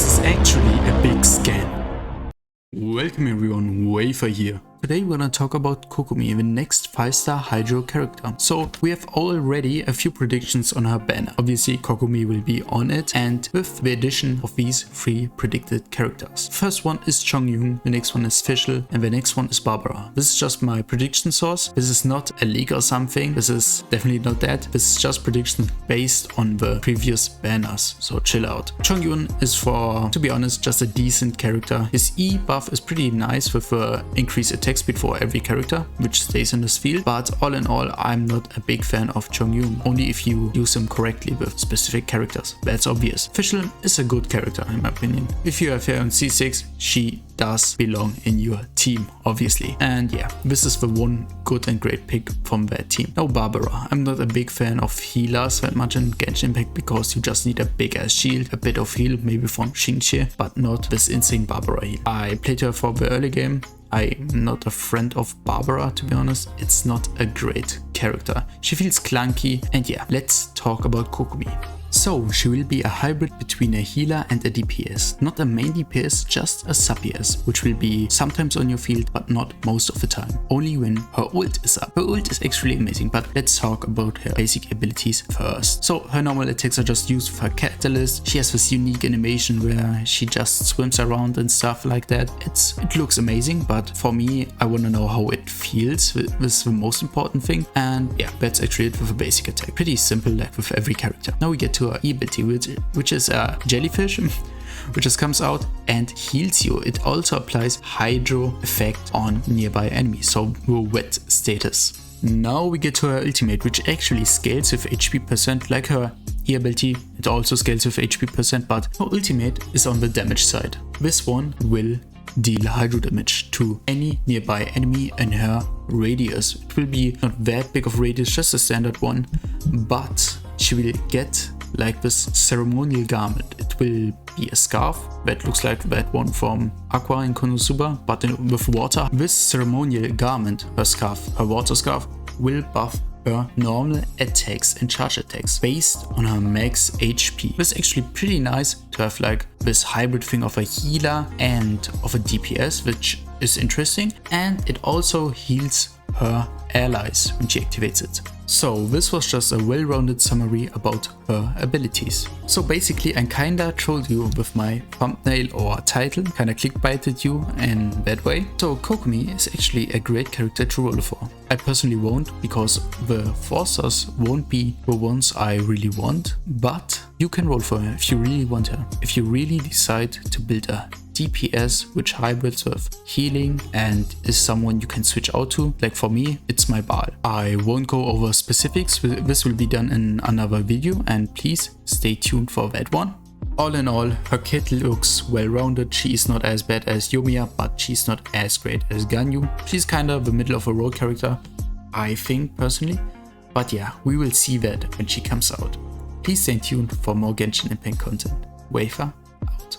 This is actually a big scam. Welcome everyone, Wafer here. Today we're gonna talk about Kokomi, the next 5-star Hydro character. So we have already a few predictions on her banner. Obviously Kokomi will be on it, and with the addition of these 3 predicted characters. First one is Chongyun, the next one is Fischl, and the next one is Barbara. This is just my prediction source. This is not a leak or something. This is definitely not that. This is just prediction based on the previous banners, so chill out. Chongyun is, to be honest, just a decent character. His E buff is pretty nice with increased attack speed for every character which stays in this field, but all in all I'm not a big fan of Chongyun, only if you use him correctly with specific characters. That's obvious. Fischl is a good character in my opinion. If you have her on C6, she does belong in your team, obviously. And yeah, this is the one good and great pick from that team. Now Barbara. I'm not a big fan of healers that much in Genshin Impact because you just need a big ass shield, a bit of heal maybe from Xingqie, but not this insane Barbara heal. I played her for the early game. I'm not a friend of Barbara, to be honest. It's not a great character. She feels clunky, and yeah, let's talk about Kokomi. So, she will be a hybrid between a healer and a DPS. Not a main DPS, just a sub DPS, which will be sometimes on your field, but not most of the time. Only when her ult is up. Her ult is actually amazing, but let's talk about her basic abilities first. So, her normal attacks are just used with her catalyst. She has this unique animation where she just swims around and stuff like that. It looks amazing, but for me, I want to know how it feels. This is the most important thing. And yeah, that's actually it with a basic attack. Pretty simple, like with every character. Now we get to her ability, which is a jellyfish, which just comes out and heals you. It also applies Hydro effect on nearby enemies, so wet status. Now we get to her ultimate, which actually scales with HP percent like her ability. It also scales with HP percent, but her ultimate is on the damage side. This one will deal hydro damage to any nearby enemy in her radius. It will be not that big of radius, just a standard one, but she will get like this ceremonial garment. It will be a scarf that looks like that one from Aqua in Konosuba, but with water. This ceremonial garment, her scarf, her water scarf, will buff her normal attacks and charge attacks based on her max HP. This is actually pretty nice to have like this hybrid thing of a healer and of a DPS, which is interesting, and it also heals her allies when she activates it. So this was just a well-rounded summary about her abilities. So basically I kinda trolled you with my thumbnail or title, kinda clickbaited you in that way. So Kokomi is actually a great character to roll for. I personally won't, because the forcers won't be the ones I really want, but you can roll for her if you really want her. If you really decide to build a DPS which hybrids with healing and is someone you can switch out to, like for me it's my Baal. I won't go over specifics, this will be done in another video, and please stay tuned for that one. All in all, her kit looks well rounded. She is not as bad as Yoimiya, but she's not as great as Ganyu. She's kinda the middle of a road character, I think personally, but yeah, we will see that when she comes out. Please stay tuned for more Genshin Impact content. Wafer out.